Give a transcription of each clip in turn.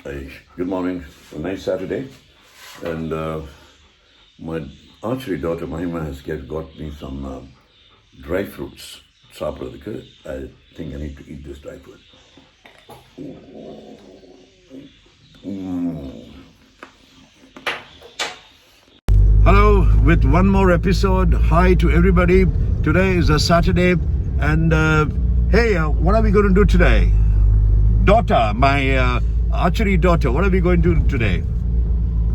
Hey, good morning. It's a nice Saturday, and my archery daughter Mahima has got me some dry fruits. சாப்பிட்றதுக்கு I think I need to eat this dry fruit. Hello, with one more episode. Hi to everybody. Today is a Saturday, and hey, what are we going to do today? Daughter, my archery daughter, what are we going to do today?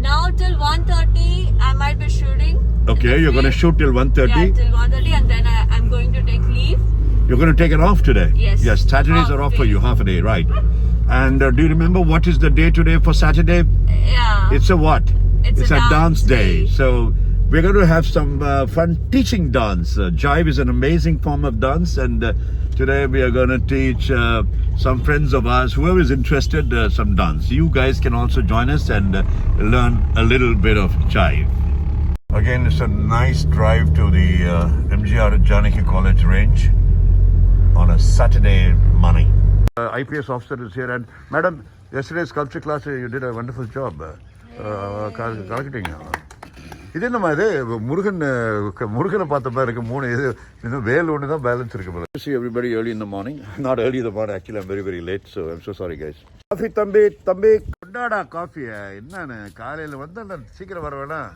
Now till 1:30 I might be shooting. Okay, you're going to shoot till 1:30? Yeah, till 1:30 and then I'm going to take leave. You're going to take it off today? Yes. Yes, Saturdays are off for you, half a day, right. And do you remember what is the day today for Saturday? Yeah. It's a what? It's a dance day. day. So we're going to have some fun teaching dance. Jive is an amazing form of dance, and today we are going to teach some friends of ours, whoever is interested, some dance. You guys can also join us and learn a little bit of jive. Again, it's a nice drive to the MGR Janaki College range on a Saturday morning. IPS officer is here, and madam, yesterday's sculpture class you did a wonderful job. கலக்கிட்டீங்க. இது என்னம்மா இது முருகனை பார்த்த மாதிரி இருக்கு. மூணு இது இன்னும் வேல் ஒன்று தான் பேலன்ஸ் இருக்கு போல. See everybody early in the morning. Not early in the morning, actually I'm very late, so I'm so sorry guys. Coffee தம்பி கொண்டாடா காஃபியை. என்னன்னு காலையில் வந்து சீக்கிரம் வர வேணாம்.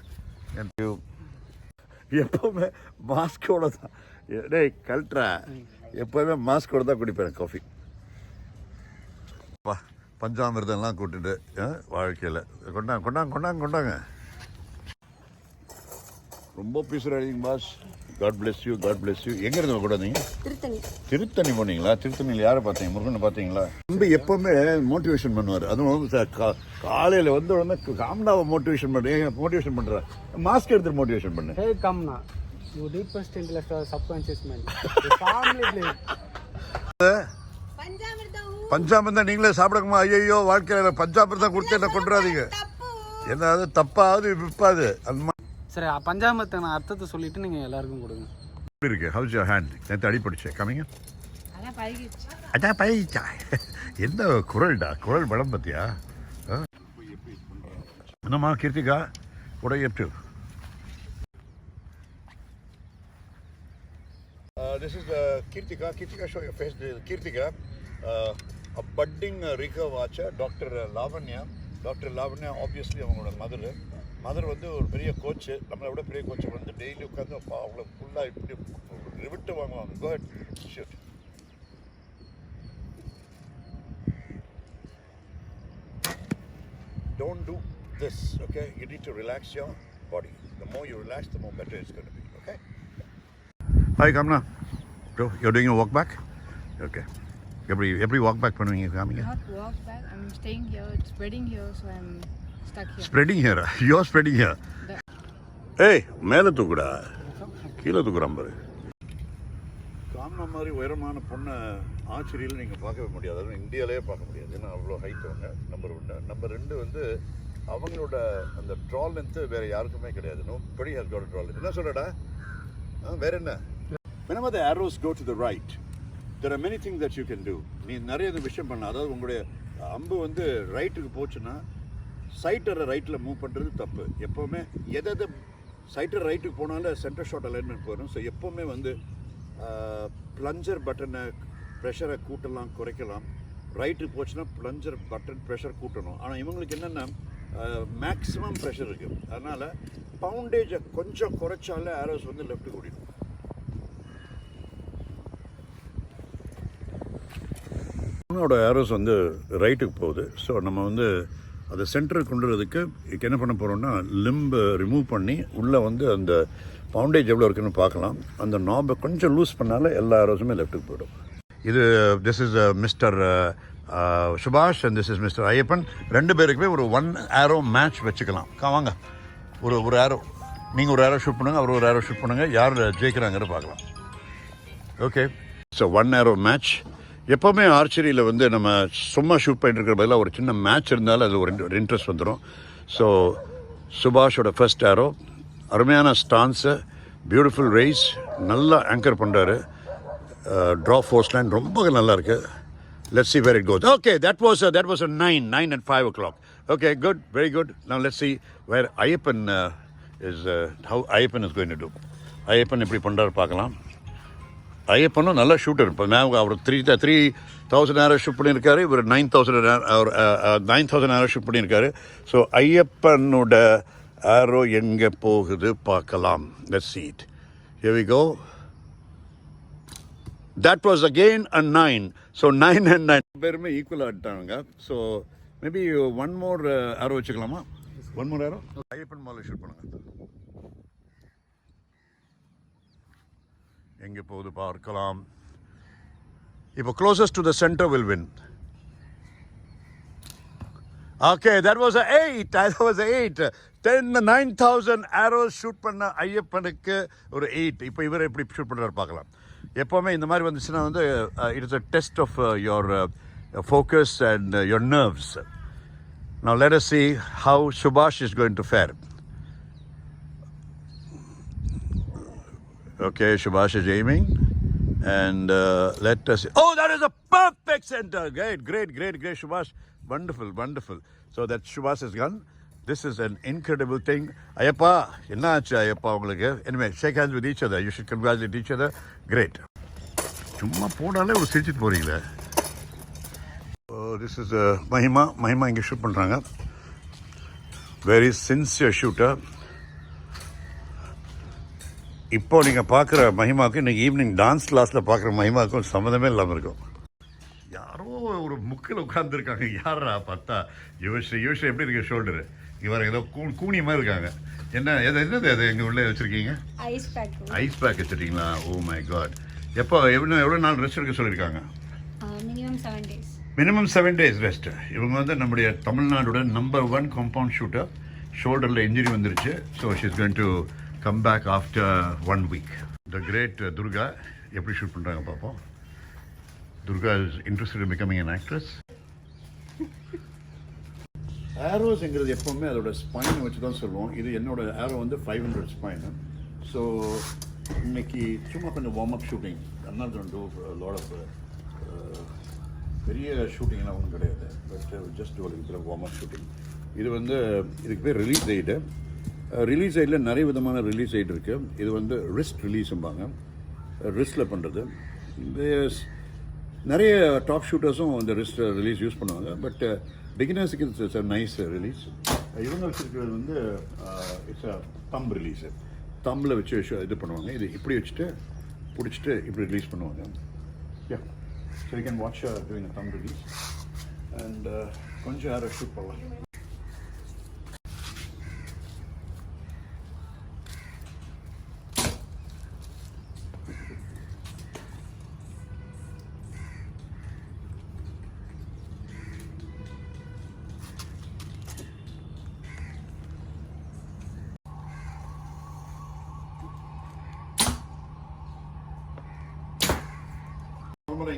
எப்பவுமே மாஸ்கோட தான் டேய் கல்ட்ரா, எப்போவுமே மாஸ்கோட தான் குடிப்பேன் காஃபி. பஞ்சாமிர்தம்லாம் கூட்டுட்டு வாழ்க்கையில் கொண்டாங்க. ரொம்ப பேசுகிறீங்க boss. God bless you, God bless you. எங்கே இருந்து கூட வந்தீங்க? திருத்தணி போனீங்களா? திருத்தணியில் யாரை பார்த்தீங்க? முருகனை பார்த்தீங்களா? தம்பி எப்போவுமே மோட்டிவேஷன் பண்ணுவார். அதுவும் காலையில் வந்த உடனே காம்னாவை மோட்டிவேஷன் பண்ணுறேன். மாஸ்க் எடுத்து மோட்டிவேஷன் பண்ணு. Hey Kamna, you deepest intellect or subconscious mind. The family blame. பஞ்சாமிர்தம் நீங்களே சாப்பிடக்குமா? ஐயோ, வாழ்க்கையில் பஞ்சாமிர்தம் கொடுத்து என்ன கொண்டுறாதீங்க. என்னது தப்பாது விற்பாது அந்த சரி, பஞ்சாமிர்தம் அர்த்தத்தை சொல்லிட்டு நீங்கள் எல்லாருக்கும் கொடுங்க. எப்படி இருக்கு? House your hand? நேற்று அடிப்படிச்சேன் கம்மிங்க. அதான் பழகிச்சா? என்ன குரல் பலம் பார்த்தியா? என்னம்மா Keerthika, what are you up to? This is Kirtika. Kirtika, show your face. Kirtika, a budding recurve archer, Dr. Lavanya. Dr. Lavanya, obviously, அவங்களோட மதர் வந்து ஒரு பெரிய கோச்சு, நம்மளை விட பெரிய கோச்சு வந்து டெய்லி உட்காந்து அவ்வளோ ஃபுல்லாக இப்படி ரிவிட்டு வாங்குவாங்க. Go ahead, shoot. Don't do this, okay? You need to relax your body. The more you relax, the more better it's going to be, okay? Hi, Kamna. Bro, you're doing a walk back? Okay. Every walk back பண்ணுவீங்க காமிங்க. Not walk back, I'm staying here. It's spreading here, so I'm stuck here. Spreading here? You're spreading here? ஏய், மேலே தூக்குடா, கீழே தூக்குறான் பாரு. காம்னா மாதிரி உயரமான பொண்ணை ஆச்சரியில் நீங்கள் பார்க்கவே முடியாது. அதுவும் இந்தியாவிலே பார்க்க முடியாது. ஏன்னா அவ்வளோ ஹைட் அவங்க. நம்பர் 1. நம்பர் 2 வந்து அவங்களோட அந்த ட்ரா லென்த்து வேறு யாருக்குமே கிடையாது. Nobody has got a draw length. என்ன சொல்கிறடா? வேறு என்ன? Whenever the arrows go to the right, there are many things that you can do. நீ நிறைய விஷயம் பண்ண. அதாவது உங்களுடைய அம்பு வந்து ரைட்டுக்கு போச்சுன்னா சைட்டரை ரைட்டில் மூவ் பண்ணுறது தப்பு. எப்போவுமே எதை சைட்டர் ரைட்டுக்கு போனாலும் சென்டர் ஷாட் அலைன்மெண்ட் போயிடும். ஸோ எப்போவுமே வந்து ப்ளஞ்சர் பட்டனை ப்ரெஷரை கூட்டலாம், குறைக்கலாம். ரைட்டுக்கு போச்சுன்னா ப்ளஞ்சர் பட்டன் ப்ரெஷர் கூட்டணும். ஆனால் இவங்களுக்கு என்னென்னா மேக்ஸிமம் ப்ரெஷர் இருக்குது. அதனால் பவுண்டேஜை கொஞ்சம் குறைச்சாலே ஆரோஸ் வந்து லெஃப்ட்டுக்கு ஓடிடும். அவனோட ஆரோஸ் வந்து ரைட்டுக்கு போகுது. ஸோ நம்ம வந்து அதை சென்டருக்கு கொண்டு வரதுக்கு என்ன பண்ண போகிறோம்னா லிம்பை ரிமூவ் பண்ணி உள்ளே வந்து அந்த பவுண்டேஜ் எவ்வளோ இருக்குன்னு பார்க்கலாம். அந்த நாபை கொஞ்சம் லூஸ் பண்ணாலே எல்லா ஆரோஸுமே லெஃப்ட்டுக்கு போய்டும். இது திஸ் இஸ் மிஸ்டர் சுபாஷ் and this is mister Ayyappan. 2 பேருக்குமே ஒரு 1 ஆரோ மேட்ச் வச்சுக்கலாம். வாங்க, ஒரு ஆரோ நீங்கள் ஒரு ஆரோ ஷூட் பண்ணுங்கள், அவர் ஒரு ஆரோ ஷூட் பண்ணுங்கள். யார் ஜெயிக்கிறாங்கிறத பார்க்கலாம். ஓகே, ஸோ 1 ஆரோ மேட்ச். எப்போவுமே ஆர்ச்சரியில் வந்து நம்ம சும்மா ஷூட் பண்ணிட்டு இருக்கிற பதிலாக ஒரு சின்ன மேட்ச் இருந்தாலும் அது ஒரு இன்ட்ரெஸ்ட் வந்துடும். ஸோ சுபாஷோட ஃபர்ஸ்ட் ஆரோ அருமையான ஸ்டான்ஸு, பியூட்டிஃபுல் ரேஸ், நல்லா ஆங்கர் பண்ணுறாரு. ட்ரா ஃபோர்ஸ் லைன் ரொம்ப நல்லா இருக்குது. Let's see where it goes. Okay, that was a 9 and 5 o'clock. Okay, good, very good. Now let's see where Ayyappan is, how Ayyappan is going to do. Ayyappan எப்படி பண்ணுறாரு பார்க்கலாம். ஐயப்பனும் நல்ல shooter. இப்போ நான் அவர் 3,000 ஆரோ shoot பண்ணியிருக்காரு, இவர் 9,000 ஆரோ ஷூட் பண்ணியிருக்காரு. So ஐயப்பனோட ஆரோ எங்கே போகுது பார்க்கலாம். Let's see it. Here we go. That was again a 9. So 9 and 9 பேருமே ஈக்குவல் ஆட்டாங்க. So maybe one more arrow வச்சுக்கலாமா? ஒன் மோர் ஆரோ ஐயப்பன் மாலை ஷூட் பண்ணுங்க. எங்கே போகுது பார்க்கலாம். இப்போ closest to the center will win. Okay, that was a 8. That was a 8. 9,000 arrows shoot பண்ண ஐயப்பனுக்கு ஒரு 8. இப்போ இவர் எப்படி ஷூட் பண்ணுறாரு பார்க்கலாம். எப்போவுமே இந்த மாதிரி வந்துச்சுன்னா வந்து it is a test of your focus and your nerves. Now let us see how Subhash is going to fare. Okay, Subhash is aiming and let us see. Oh, that is a perfect center. Great, Subhash. Wonderful. So that Subhash is gone. This is an incredible thing. Ayyappa, enna aachu Ayyappa ungalku? Anyway, shake hands with each other. You should congratulate each other. Great. சும்மா போனாலே ஒரு சிரிச்சிட்டு போறீங்களே. This is Mahima இங்கே shoot பண்ணுறாங்க. Very sincere shooter. இப்போ நீங்கள் பார்க்குற மஹிமாவுக்கு இன்றைக்கி ஈவினிங் டான்ஸ் கிளாஸில் பார்க்குற மஹிமாவுக்கும் சம்மந்தமே இல்லாமல் இருக்கும். யாரோ ஒரு முக்கில் உட்காந்துருக்காங்க. யாரா பார்த்தா யோசி எப்படி இருக்கு ஷோல்டரு? இவர் ஏதோ கூனி மாதிரி இருக்காங்க. என்னது அது எங்கள் உள்ளே வச்சுருக்கீங்க? ஐஸ் பேக் வச்சுருக்கீங்களா? Oh my God. எவ்வளோ நாள் ரெஸ்ட் எடுக்க சொல்லியிருக்காங்க? Minimum 7 days rest. இவங்க வந்து நம்முடைய தமிழ்நாடோட நம்பர் 1 காம்பவுண்ட் ஷூட்டர். ஷோல்டரில் இன்ஜுரி வந்துருச்சு. So she is going to come back after 1 week. The great Durga எப்படி ஷூட் பண்ணுறாங்க பார்ப்போம். Durga is interested in becoming an actress. ஆரோஸ்ங்கிறது எப்போவுமே அதோட ஸ்பைனை வச்சு தான் சொல்லுவோம். இது என்னோட ஆரோ வந்து 500 ஸ்பைனு. ஸோ இன்னைக்கு சும்மா கொஞ்சம் warm up shooting. I'm not going to do a lot of பெரிய ஷூட்டிங்லாம் ஒன்றும் கிடையாது. பட் ஜஸ்ட் ஒரு இதில் வார்ம் அப் ஷூட்டிங். இது வந்து இதுக்கு பேர் ரிலீஸ் எய்டு. ரிலீஸ் எய்டில் நிறைய விதமான ரிலீஸ் எய்டு இருக்குது. இது வந்து ரிஸ்ட் ரிலீஸும்பாங்க. ரிஸ்ட்டில் பண்ணுறது. நிறைய டாப் ஷூட்டர்ஸும் இந்த ரிஸ்ட் ரிலீஸ் யூஸ் பண்ணுவாங்க. பட் பிகினர்ஸுக்கு இட்ஸ் அ நைஸ் ரிலீஸ். இவங்க வச்சுருக்கிறது வந்து இட்ஸ் அ தம் ரிலீஸு. தம்மில் வச்சு இது பண்ணுவாங்க. இது இப்படி வச்சுட்டு பிடிச்சிட்டு இப்படி ரிலீஸ் பண்ணுவாங்க. Yeah, so you can watch doing a thumb release and கொஞ்சம் யாரை ஷூட் பண்ணலாம்.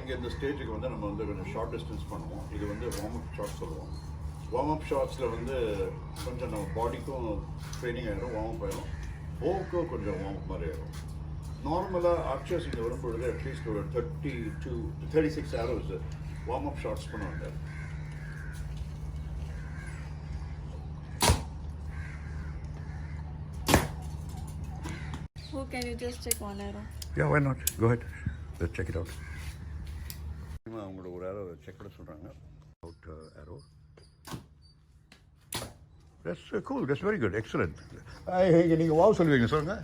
இங்கே இந்த ஸ்டேஜுக்கு வந்து நம்ம வந்து கொஞ்சம் ஷார்ட் டிஸ்டன்ஸ் பண்ணுவோம். இது வந்து வார்ம் அப் ஷாட்ஸ் சொல்லுவோம். வார்ம் அப் ஷாட்ஸில் வந்து கொஞ்சம் நம்ம பாடிக்கும் ட்ரைனிங் ஆகிடும், வார்ம் அப் ஆகிடும். போக்கும் கொஞ்சம் வார்ம் அப் மாதிரி ஆகிடும். நார்மலாக ஆர்ச்சர்ஸ் இங்கே வரும்பொழுது அட்லீஸ்ட் ஒரு 30 to 36 arrows warm up shots பண்ணுவாங்க. Oh, can you just check one arrow? Yeah, why not? Go ahead. Let's check it out. அவங்களோட ஒரு ஆரோ செக் பண்ண சொல்கிறாங்க. Out arrow. That's cool. That's very good. Excellent. நீங்கள் wow சொல்லுவீங்க சொல்லுங்க.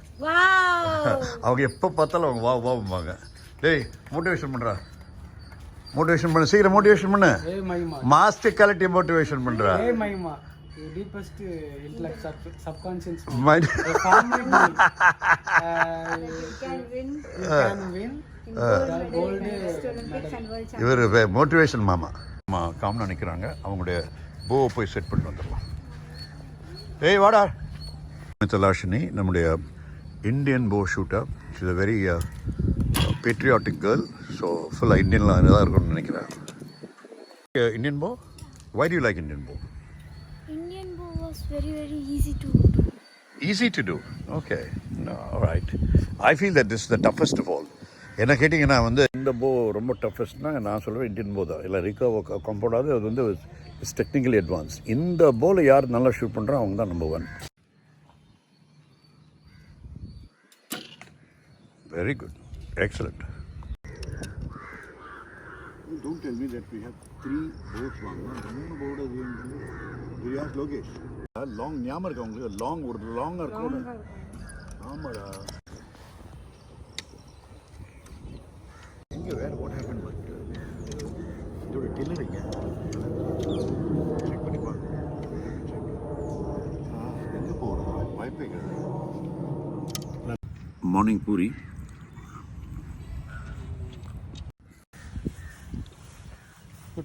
அவங்க எப்போ பார்த்தாலும் அவங்க வாவும்பாங்க. டேய் மோட்டிவேஷன் பண்ணுறா. மோட்டிவேஷன் பண்ண சீக்கிரம் மோட்டிவேஷன் பண்ண. மாஸ்டர் குவாலிட்டி மோட்டிவேஷன் பண்ணுறா. Your deepest intellect, subconscious mind. You can win. Gold medal. இவர் மோட்டிவேஷன் மாமா காமனா நிற்கிறாங்க. அவங்களுடைய போவை போய் செட் பண்ணிட்டு வந்துடலாம். ஏய் வாடா. மித்தலாஷினி நம்முடைய இந்தியன் போ shooter. She is a very patriotic girl. So ஃபுல்லாக இந்தியனில் தான் இருக்கும்னு நினைக்கிறேன். இந்தியன் போ, why do you like Indian bow? Indian bow was very easy to do. Easy to do. Okay. No, all right. I feel that this is the toughest of all. என்ன கேட்டிங்கன்னா வந்து இந்த போ ரொம்ப டஃபஸ்ட்னா நான் சொல்லுவேன் இந்தியன் போ தான். இல்லை ரிகோ கம்போடாது அது வந்து இட்ஸ் டெக்னிக்கலி அட்வான்ஸ். இந்த போவில் யார் நல்லா ஷூட் பண்ணுறோம் அவங்க தான் number 1. Very good, excellent. Don't tell me that we have 3 boats வாங்கணும். 3 போர்டு விரியாஸ் லோகேஷ் லாங் ஞாபகம் இருக்கா உங்களுக்கு? லாங் ஒரு லாங்காக இருக்கும். ஆமாடா. எங்கே வேறு வாட் ஹேப்பன் பட் இதோட டில்லரிங்க செக் பண்ணி பாருங்க. எங்கே போகிறது வாய்ப்பே கிடையாது. மார்னிங் பூரி,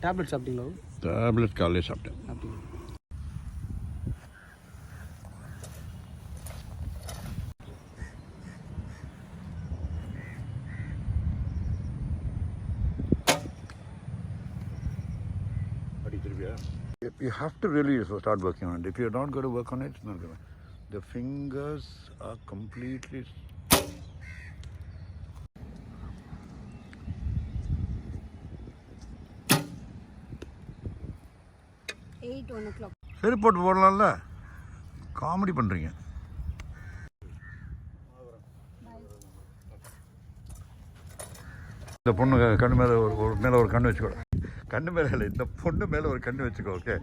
டேப்லெட் சாப்பிட்டீங்களா? டேப்லெட் காலையில் சாப்பிட்டேன். அப்படிங்க. அடி திருப்பியா? You have to really start working on it. If you're not going to work on it, it's not going to. The fingers are completely. சரி போட்டு போடலாம்ல. காமெடி பண்ணுறீங்க. இந்த பொண்ணு கண்ணு மேலே மேலே ஒரு கண்ணு வச்சுக்கோ. கண்ணு மேலே இல்லை, இந்த பொண்ணு மேலே ஒரு கண்ணு வச்சுக்கோ. ஓகே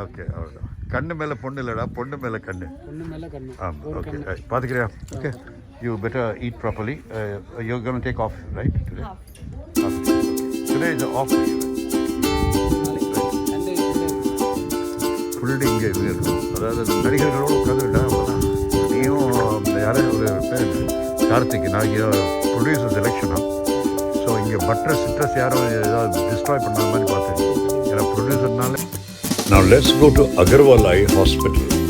ஓகே, அவ்வளோதான். கண்ணு மேலே பொண்ணு இல்லைடா, பொண்ணு மேலே கண்ணு. ஆமாம், ஓகே. பார்த்துக்கிறியா? Okay, you better eat properly. You gonna take off right today? Today is off. Full day இங்கே இருக்கும். அதாவது நடிகர்களோடு உட்காந்துக்கிட்டா அவ்வளோதான். நீயும் யாரும் ஒரு பேர் கார்த்திக், நாளைக்கு ப்ரொடியூசர்ஸ் எலெக்ஷனாக. ஸோ இங்கே பட்டர் சிட்ரஸ் யாரும் ஏதாவது டிஸ்ட்ராய் பண்ணாத மாதிரி பார்த்தேன். ஏன்னா ப்ரொடியூசர்னால. Now let's go to Agarwal Eye Hospital.